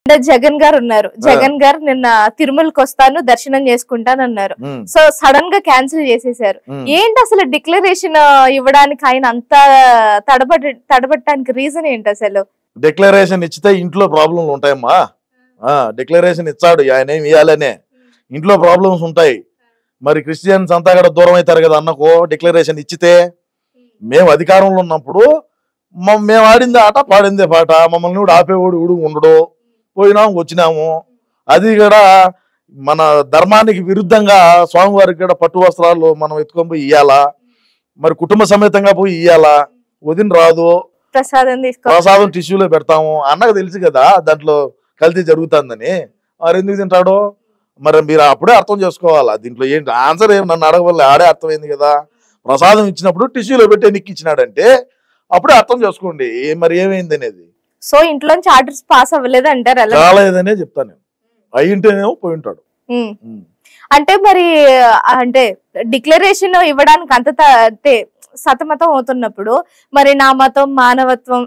అంటే జగన్ గారు ఉన్నారు. జగన్ గారు నిన్న తిరుమలకి వస్తాను దర్శనం చేసుకుంటాను అన్నారు. సో సడన్ గా క్యాన్సిల్ చేసేసారు. ఏంటి అసలు డిక్లరేషన్ ఇవ్వడానికి ఆయన అంత తడబట్టడానికి రీజన్ ఏంటి అసలు? డిక్లరేషన్ ఇచ్చితే ఇంట్లో ప్రాబ్లంలు ఉంటాయమ్మా. డిక్లరేషన్ ఇచ్చాడు ఆయన ఏమి ఇవ్వాలనే, ఇంట్లో ప్రాబ్లమ్స్ ఉంటాయి. మరి క్రిస్టియన్స్ అంతా కూడా దూరం అవుతారు కదా అన్నకు. డిక్లరేషన్ ఇచ్చితే మేము అధికారంలో ఉన్నప్పుడు మేము ఆడిందే ఆట పాడిందే పాట, మమ్మల్ని కూడా ఆపేవాడు ఉండడు. పోయినాము వచ్చినాము. అది కూడా మన ధర్మానికి విరుద్ధంగా స్వామివారికి కూడా పట్టు వస్త్రాలు మనం ఎత్తుకొని పోయి ఇయ్యాలా, మరి కుటుంబ సమేతంగా పోయి ఇయ్యాలా, వదిన రాదు, ప్రసాదం టిష్యూలో పెడతాము. అన్నకు తెలుసు కదా దాంట్లో కల్తీ జరుగుతుందని. మరి ఎందుకు తింటాడు? మరి మీరు అప్పుడే అర్థం చేసుకోవాలా. దీంట్లో ఏంటి ఆన్సర్ ఏమి నన్ను అడగవల్ల, ఆడే అర్థమైంది కదా. ప్రసాదం ఇచ్చినప్పుడు టిష్యూలో పెట్టి ఎన్నికిచ్చినాడంటే అప్పుడే అర్థం చేసుకోండి మరి ఏమైంది అనేది. సో ఇంట్లోంచి ఆర్డర్స్ పాస్ అవ్వలేదు అంటారు? రాలేదనే చెప్తాను నేను. అయ్యింటేనేమో పోయి ఉంటాడు. అంటే మరి అంటే డిక్లరేషన్ ఇవ్వడానికి అంత సతమతం అవుతున్నప్పుడు మరి నా మతం మానవత్వం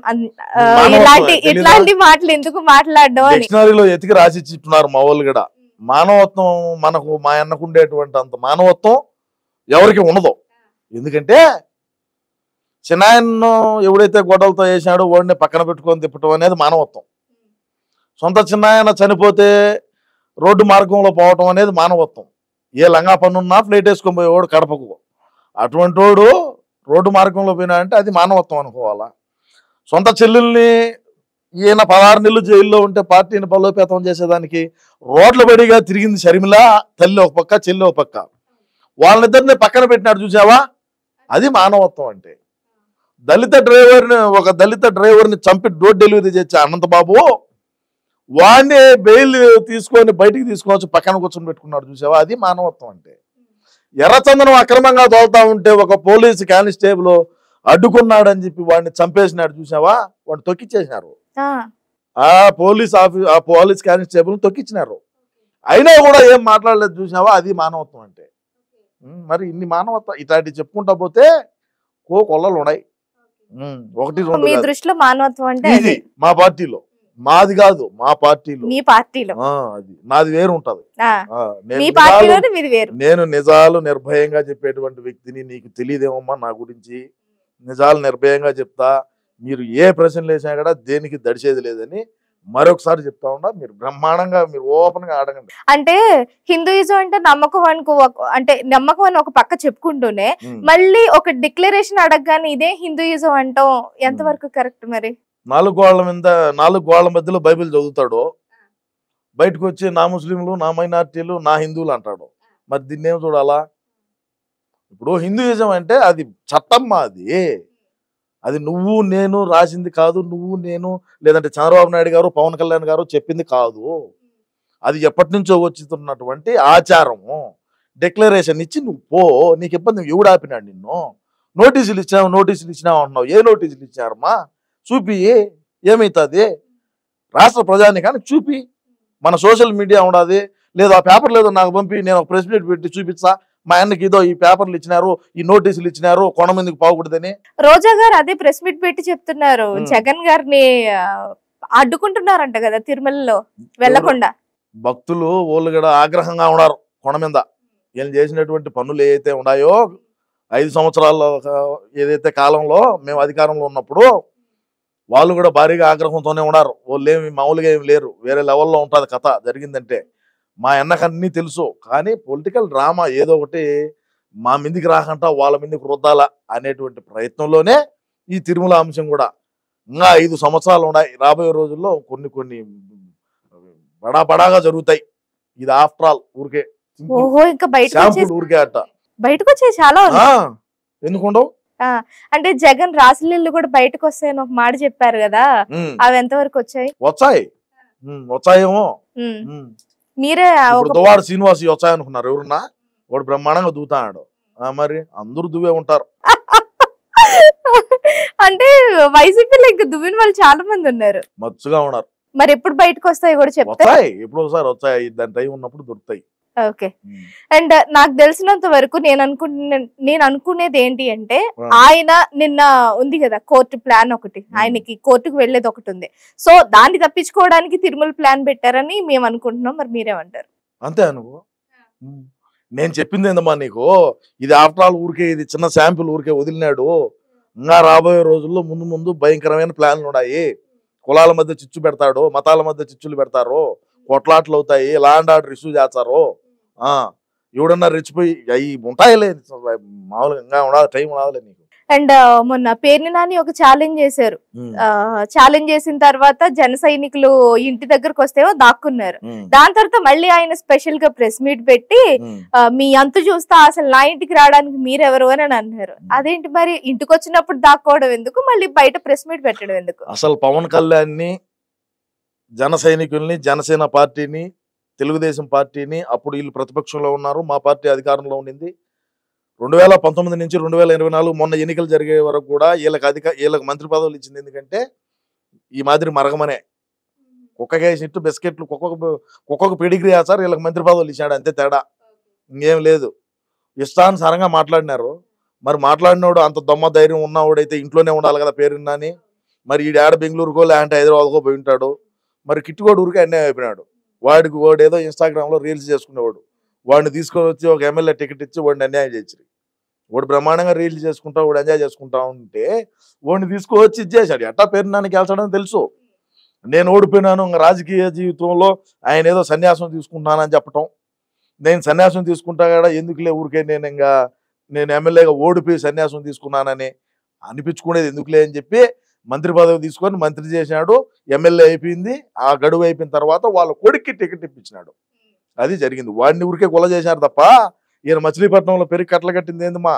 ఇట్లాంటి మాటలు ఎందుకు మాట్లాడడం అని డిక్షనరీలో ఎతికి రాసిచ్చుతున్నారు మా వాళ్ళు కూడా. మానవత్వం మనకు మా అన్నకు ఉండేటువంటి అంత మానవత్వం ఎవరికి ఉండదు. ఎందుకంటే చిన్నాయన్ను ఎవడైతే గొడవలతో వేసాడో వాడిని పక్కన పెట్టుకొని తిప్పటం అనేది మానవత్వం. సొంత చిన్నాయన చనిపోతే రోడ్డు మార్గంలో పోవటం అనేది మానవత్వం. ఏ లంగా పన్నున్నా ఫ్లైట్ వేసుకొని పోయేవాడు కడపకు, అటువంటి వాడు రోడ్డు మార్గంలో పోయినా అంటే అది మానవత్వం అనుకోవాలా. సొంత చెల్లెల్ని ఈయన 16 నెలలు జైల్లో ఉంటే పార్టీని బలోపేతం చేసేదానికి రోడ్ల బడిగా తిరిగింది షర్మిల. తల్లి ఒక పక్క, చెల్లి ఒక పక్క, వాళ్ళిద్దరిని పక్కన పెట్టినాడు చూసావా, అది మానవత్వం అంటే. ఒక దళిత డ్రైవర్ని చంపి డోర్ డెలివరీ చేసే అనంతబాబు వాడిని బెయిల్ తీసుకొని బయటికి తీసుకొచ్చి పక్కన కూర్చొని పెట్టుకున్నాడు చూసావా, అది మానవత్వం అంటే. ఎర్రచందనం అక్రమంగా తోలుతా ఉంటే ఒక పోలీసు కానిస్టేబుల్ అడ్డుకున్నాడు అని చెప్పి వాడిని చంపేసినాడు చూసావా, వాడిని తొక్కిచ్చేసినారు. ఆ పోలీస్ కానిస్టేబుల్ తొక్కిచ్చినారు. అయినా కూడా ఏం మాట్లాడలేదు చూసావా, అది మానవత్వం అంటే. మరి ఇన్ని మానవత్వం ఇట్లాంటివి చెప్పుకుంటా పోతే కొల్లలు ఉన్నాయి. ఒకటి మీ దృష్టిలో మానవత్వం అంటే ఇది మా పార్టీలో, మాది కాదు మా పార్టీలో. మీ పార్టీలో అది నాది వేరు ఉంటది. నేను నిజాలు నిర్భయంగా చెప్పేటువంటి వ్యక్తిని. నీకు తెలియదేమమ్మా నా గురించి. నిజాలు నిర్భయంగా చెప్తా. మీరు ఏ ప్రశ్నలు వేసినా కూడా దేనికి దడిచేది లేదని మరొకసారి చెప్తా ఉండా. మీరు బ్రహ్మాండంగా మీరు ఓపెన్ గా అడగండి. అంటే హిందూయిజం అంటే నమ్మకం అంటే నమ్మకం అని ఒక పక్క చెప్పుకుంటూనే మళ్ళీ ఒక డిక్లరేషన్ అడగగానే ఇదే హిందూయిజం అంటాం ఎంతవరకు కరెక్ట్? మరి 4 గోళ్ల మధ్యలో బైబిల్ చదువుతాడు, బయటకు వచ్చి నా ముస్లింలు, నా మైనార్టీలు, నా హిందువులు అంటాడు. మరి దీన్ని ఏం చూడాలా? ఇప్పుడు హిందూయిజం అంటే అది చట్టం, అది నువ్వు నేను రాసింది కాదు. నువ్వు నేను లేదంటే చంద్రబాబు నాయుడు గారు, పవన్ కళ్యాణ్ గారు చెప్పింది కాదు. అది ఎప్పటి నుంచో వచ్చుతున్నటువంటి ఆచారము. డిక్లరేషన్ ఇచ్చి నువ్వు పో, నీకు ఇబ్బంది. ఎవడు ఆపినాడు నిన్ను? నోటీసులు ఇచ్చినావు అంటున్నావు. ఏ నోటీసులు ఇచ్చారమ్మా? చూపి, ఏమవుతుంది? రాష్ట్ర ప్రజానికానికి చూపి. మన సోషల్ మీడియా ఉండదు, లేదు ఆ పేపర్ లేదో నాకు పంపి, నేను ఒక ప్రెస్ మీట్ పెట్టి చూపించా, మా ఆయనకి ఇదో ఈ పేపర్లు ఇచ్చినారు, ఈ నోటీసులు ఇచ్చినారు, కొంతమందికి పోకూడదని. రోజా గారు అదే ప్రెస్ మీట్ పెట్టి చెప్తున్నారు, జగన్ గారిని అడ్డుకుంటున్నారంట కదా తిరుమలలో వెళ్లకుండా. భక్తులు వాళ్ళు కూడా ఆగ్రహంగా ఉన్నారు కొండ మీద. వీళ్ళు చేసినటువంటి పనులు ఏవైతే ఉన్నాయో 5 సంవత్సరాల్లో ఏదైతే కాలంలో మేము అధికారంలో ఉన్నప్పుడు వాళ్ళు కూడా భారీగా ఆగ్రహంతోనే ఉన్నారు. వాళ్ళు ఏమి మామూలుగా ఏమి లేరు, వేరే లెవెల్లో ఉంటుంది కథ జరిగిందంటే. మా అన్నకన్నీ తెలుసు, కానీ పొలిటికల్ డ్రామా ఏదో ఒకటి మా మీదికి రాకుండా వాళ్ళ మీదకి రుద్దాలా అనేటువంటి ప్రయత్నంలోనే ఈ తిరుమల అంశం కూడా. ఇంకా 5 సంవత్సరాలు ఉన్నాయి. రాబోయే రోజుల్లో కొన్ని బడాగా జరుగుతాయి. ఇది ఆఫ్టర్ ఆల్ ఊరికే ఊరికే అట్ట బయటకు వచ్చాయి చాలా. ఎందుకుండవు? అంటే జగన్ రాసలీళ్ళు కూడా బయటకు వస్తాయని ఒక మాట చెప్పారు కదా, అవి ఎంతవరకు వచ్చాయి? వచ్చాయేమో. మీరే దువాడ శ్రీనివాస్ వచ్చాయనుకున్నారు ఎవరున్నా? వాడు బ్రహ్మాండంగా దూతాడు. మరి అందరూ దువ్వే ఉంటారు. అంటే వైసీపీలో ఇంకా దువ్విన వాళ్ళు చాలా మంది ఉన్నారు, మచ్చుగా ఉన్నారు. మరి ఎప్పుడు బయటకు వస్తాయి కూడా చెప్తాయి. ఎప్పుడు ఒకసారి వచ్చాయి, దాని టైం ఉన్నప్పుడు దొరుకుతాయి. ఓకే. అండ్ నాకు తెలిసినంత వరకు నేను అనుకునేది ఏంటి అంటే, ఆయన నిన్న ఉంది కదా కోర్టు ప్లాన్ ఒకటి, ఆయనకి కోర్టుకు వెళ్లేది ఒకటి ఉంది. సో దాన్ని తప్పించుకోవడానికి తిరుమల ప్లాన్ పెట్టారని మేము అనుకుంటున్నాం. మరి మీరేమంటారు? అంతే అనుకో. నేను చెప్పింది ఏందమ్మా నీకు, ఇది ఆఫ్టర్ ఆల్ ఊరికే, ఇది చిన్న శాంపుల్ ఊరికే వదిలినాడు. ఇంకా రాబోయే రోజుల్లో ముందు ముందు భయంకరమైన ప్లాన్లు ఉన్నాయి. కులాల మధ్య చిచ్చు పెడతాడు, మతాల మధ్య చిచ్చులు పెడతారు, కొట్లాట్లు అవుతాయి, లా అండ్ ఆర్డర్ ఇష్యూ చేస్తారు. ఎవడన్నా రెచ్చిపోయి అవి ఉంటాయిలే, మామూలుగా ఇంకా ఉండాలి, టైం ఉండాలి నీకు. అండ్ మొన్న పేర్ని నాని ఒక ఛాలెంజ్ చేశారు. ఛాలెంజ్ చేసిన తర్వాత జన సైనికులు ఇంటి దగ్గరకు వస్తేవో దాక్కున్నారు. దాని తర్వాత మళ్ళీ ఆయన స్పెషల్ గా ప్రెస్ మీట్ పెట్టి మీ అంతు చూస్తా, అసలు నా ఇంటికి రావడానికి మీరెవరు అని అన్నారు. అదేంటి మరి, ఇంటికి వచ్చినప్పుడు దాక్కోవడం ఎందుకు, మళ్ళీ బయట ప్రెస్ మీట్ పెట్టడం ఎందుకు? అసలు పవన్ కళ్యాణ్ ని, జన సైనికుల్ని, జనసేన పార్టీని, తెలుగుదేశం పార్టీని, అప్పుడు వీళ్ళు ప్రతిపక్షంలో ఉన్నారు, మా పార్టీ అధికారంలో ఉండింది. 2019 నుంచి 2024 మొన్న ఎన్నికలు జరిగే వరకు కూడా వీళ్ళకి మంత్రి పదవులు ఇచ్చింది. ఎందుకంటే ఈ మాదిరి మరగమనే కుక్కకేసినట్టు బిస్కెట్లు కుక్కకు పెడిగ్రీ వేస్తారు, వీళ్ళకి మంత్రి పదవులు ఇచ్చాడు, అంతే తేడా, ఇంకేం లేదు. ఇష్టానుసారంగా మాట్లాడినారు. మరి మాట్లాడినోడు అంత దొమ్మ ధైర్యం ఉన్నవాడైతే ఇంట్లోనే ఉండాలి కదా పేరున్నాని. మరి ఈ ఆడ బెంగళూరుకో లేదంటే హైదరాబాద్కో పోయి ఉంటాడు. మరి కిట్టుకోడు ఊరికే అన్యాయం అయిపోయినాడు. వాడు ఏదో ఇన్స్టాగ్రామ్లో రీల్స్ చేసుకునేవాడు, వాడిని తీసుకొని వచ్చి ఒక ఎమ్మెల్యే టికెట్ ఇచ్చి వాడిని అన్యాయం చేసి, వాడు బ్రహ్మాండంగా రీల్స్ చేసుకుంటా, వాడు ఎంజాయ్ చేసుకుంటా ఉంటే వాడిని తీసుకొచ్చి ఇచ్చేసాడు. ఎట్టా పేరున్నాని గెలిచాడని తెలుసు. నేను ఓడిపోయినాను, ఇంకా రాజకీయ జీవితంలో ఆయన ఏదో సన్యాసం తీసుకుంటున్నానని చెప్పటం, నేను సన్యాసం తీసుకుంటా కూడా ఎందుకులే ఊరికే, నేను ఎమ్మెల్యేగా ఓడిపోయి సన్యాసం తీసుకున్నానని అనిపించుకునేది ఎందుకులే అని చెప్పి మంత్రి పదవి తీసుకొని మంత్రి చేసినాడు. ఎమ్మెల్యే అయిపోయింది. ఆ గడువు అయిపోయిన తర్వాత వాళ్ళ కొడుక్కి టికెట్ ఇప్పించినాడు. అది జరిగింది. వాడిని ఊరికే గొల్ల చేశారు తప్ప ఈయన మచిలీపట్నంలో పెరిగి కట్టలు కట్టింది ఏందమ్మా?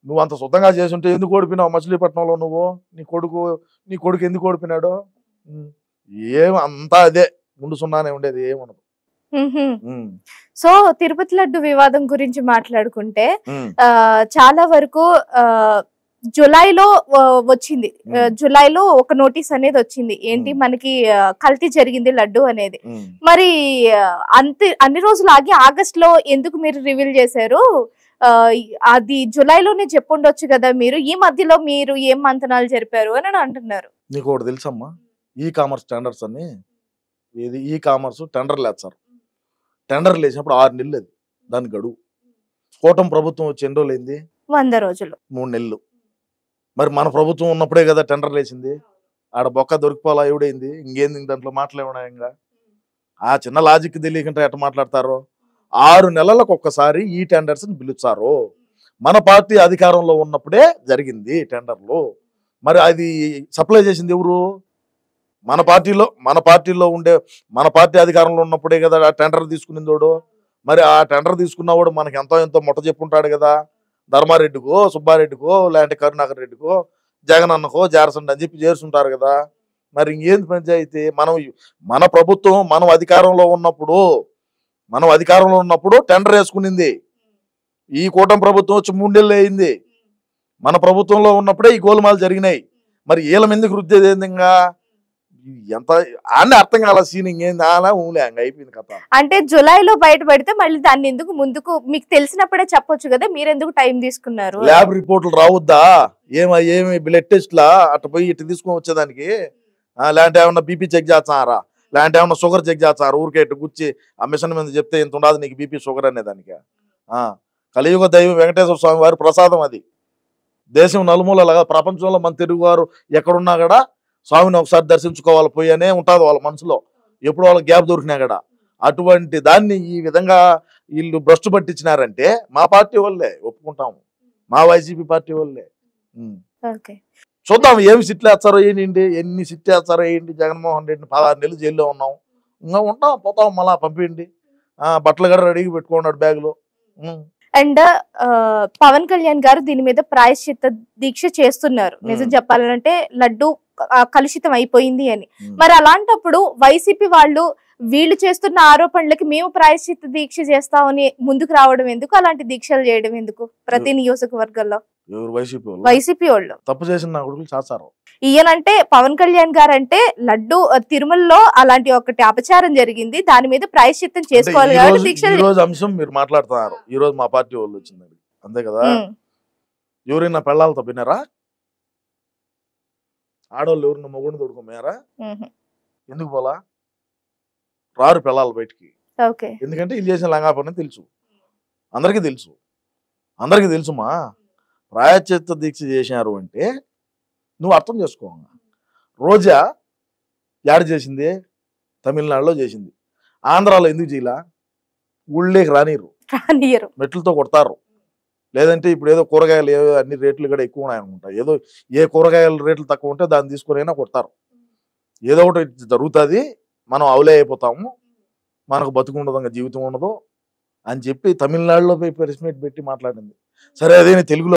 నువ్వు అంత శుద్ధంగా చేసి ఉంటే ఎందుకు ఓడిపోయినావు మచిలీపట్నంలో? నీ కొడుకు ఎందుకు ఓడిపోయినాడు? అంతా అదే ముందు సున్నానే ఉండేది, ఏమనదు. సో తిరుపతి లడ్డు వివాదం గురించి మాట్లాడుకుంటే చాలా వరకు జులైలో వచ్చింది. జులైలో ఒక నోటీస్ అనేది వచ్చింది, ఏంటి మనకి కల్తీ జరిగింది లడ్డు అనేది. మరి అన్ని రోజులు ఆగి ఆగస్ట్ లో ఎందుకు మీరు రివీల్ చేశారు? అది జులైలోనే చెప్పుండొచ్చు కదా మీరు, ఈ మధ్యలో మీరు ఏం మంతనాలు జరిపారు అని అంటున్నారు. నీకు ఒకటి తెలుసమ్మా, ఈ కామర్స్ టెండర్స్ అని, ఇది ఈ కామర్స్ టెండర్లు వేస్తారు. టెండర్లు వేసినప్పుడు 6 నెలలు అది దాని గడువు. కూటమి ప్రభుత్వం వచ్చి ఎన్ని రోజులు అయింది? 100 రోజులు, 3 నెలలు. మరి మన ప్రభుత్వం ఉన్నప్పుడే కదా టెండర్లు వేసింది. ఆడ బొక్క దొరికిపోలా ఎవడైంది, ఇంకేంది దాంట్లో మాట్లాడేమన్నా? ఇంకా ఆ చిన్న లాజిక్ తెలియకుండా ఎట్లా మాట్లాడతారో. 6 నెలలకు ఒక్కసారి ఈ టెండర్స్ని పిలుస్తారు. మన పార్టీ అధికారంలో ఉన్నప్పుడే జరిగింది టెండర్లు. మరి అది సప్లై చేసింది ఎవరు? మన పార్టీలో ఉండే, మన పార్టీ అధికారంలో ఉన్నప్పుడే కదా ఆ టెండర్ తీసుకునేవాడు. మరి ఆ టెండర్ తీసుకున్నవాడు మనకి ఎంతో మొట్ట చెప్పుంటాడు కదా, ధర్మారెడ్డికో, సుబ్బారెడ్డికో, లేదంటే కరుణాకర్ రెడ్డికో, జగన్ అన్నకో చేరసండి అని చెప్పి చేరుతుంటారు కదా. మరి ఇంకేంది పంచాయితీ? మన ప్రభుత్వం మనం అధికారంలో ఉన్నప్పుడు టెండర్ వేసుకునింది. ఈ కూటమి ప్రభుత్వం వచ్చి 3 నెలలు అయింది. మన ప్రభుత్వంలో ఉన్నప్పుడే ఈ గోలుమాలు జరిగినాయి. మరి వీళ్ళ ఎందుకు రుద్దేది ఏంది? ఇంకా ఎంత అన్నీ అర్థం కాల. సీనింగ్ ఏంది అలా ఊలే అయిపోయింది కథ. అంటే జులైలో బయటపడితే మళ్ళీ దాన్ని ఎందుకు ముందుకు మీకు తెలిసినప్పుడే చెప్పొచ్చు కదా, మీరెందుకు టైం తీసుకున్నారు? ల్యాబ్ రిపోర్ట్లు రావద్దా? ఏమి బ్లడ్ టెస్ట్లా అట్లా పోయి ఇట్లా తీసుకొని వచ్చేదానికి? లేదంటే ఏమన్నా బీపీ చెక్ చేస్తారా, లేదంటే ఏమన్నా షుగర్ చెక్ చేస్తారా? ఊరికే ఇట్లా గుచ్చి ఆ మిషన్ మీద చెప్తే ఇంత ఉండదు నీకు బీపీ షుగర్ అనేదానికి. కలియుగ దైవం వెంకటేశ్వర స్వామి వారి ప్రసాదం అది. దేశం నలుమూలలాగా ప్రపంచంలో మన తెలుగు వారు ఎక్కడున్నా కూడా స్వామిని ఒకసారి దర్శించుకోవాలి పోయనే ఉంటుంది వాళ్ళ మనసులో, ఎప్పుడు వాళ్ళకి గ్యాప్ దొరికినా కూడా. అటువంటి దాన్ని ఈ విధంగా వీళ్ళు భ్రష్టు పట్టించినారంటే మా పార్టీ వాళ్ళే ఒప్పుకుంటాము, మా వైసీపీ పార్టీ వాళ్ళే. చూద్దాం ఏమి సిట్లు వేస్తారో ఏంటి, ఎన్ని సిట్లు వేస్తారో ఏంటి. జగన్మోహన్ రెడ్డిని 16 నెలలు జైల్లో ఉన్నాం, ఇంకా ఉంటాం పోతాం, మళ్ళా పంపించండి. బట్టలు కూడా రెడీగా పెట్టుకున్నాడు బ్యాగులో. అండ్ పవన్ కళ్యాణ్ గారు దీని మీద ప్రాయశ్చిత్త దీక్ష చేస్తున్నారు. నిజం చెప్పాలంటే లడ్డు కలుషితం అయిపోయింది అని. మరి అలాంటప్పుడు వైసీపీ వాళ్ళు వీళ్ళు చేస్తున్న ఆరోపణలకి మేము ప్రాయశ్చిత్త దీక్ష చేస్తామని ముందుకు రావడం ఎందుకు? అలాంటి దీక్షలు చేయడం ఎందుకు ప్రతి నియోజకవర్గంలో? ఎవరు వైసీపీ వాళ్ళు వైసీపీ వాళ్ళు తప్పు చేసిన నా కొడుకులు చేస్తారు. ఈయనంటే పవన్ కళ్యాణ్ గారు అంటే లడ్డు తిరుమలలో అలాంటి ఒకటి అపచారం జరిగింది, దాని మీద ప్రాయశ్చిత్తం చేసుకోవాలి కాబట్టి దీక్ష. ఈ రోజు అంశం మీరు మాట్లాడుతున్నారు, ఈ రోజు మా పార్టీ వాళ్ళు వచ్చింది అంతే కదా. ఎవరైనా పెళ్ళాలతో విన్నారా? ఆడవాళ్ళు ఎవరైనా మొగుడిని తోడుకోమేరా? ఎందుకు పోలా? రారు పెళ్ళాలి బయటికి. ఎందుకంటే ఇది చేసిన లంగాపని తెలుసు, అందరికీ తెలుసు, అందరికీ తెలుసుమా. ప్రాయశ్చిత్త దీక్ష చేసినారు అంటే నువ్వు అర్థం చేసుకో. రోజా యాడ్ చేసింది తమిళనాడులో చేసింది, ఆంధ్రాలో ఎందుకు చేయలా? ఊళ్ళేకి రానిరు, మెట్లతో కొడతారు. లేదంటే ఇప్పుడు ఏదో కూరగాయలు ఏదో అన్ని రేట్లు కూడా ఎక్కువ ఉన్నాయనుకుంటా, ఏదో ఏ కూరగాయల రేట్లు తక్కువ ఉంటే దాన్ని తీసుకొని అయినా కొడతారు. ఏదో ఒకటి జరుగుతుంది, మనం అవులే అయిపోతాము, మనకు బతుకుండదు, జీవితం ఉండదు అని చెప్పి తమిళనాడులో పోయి ప్రెస్ మీట్ పెట్టి మాట్లాడింది. సరే అదే తెలుగులో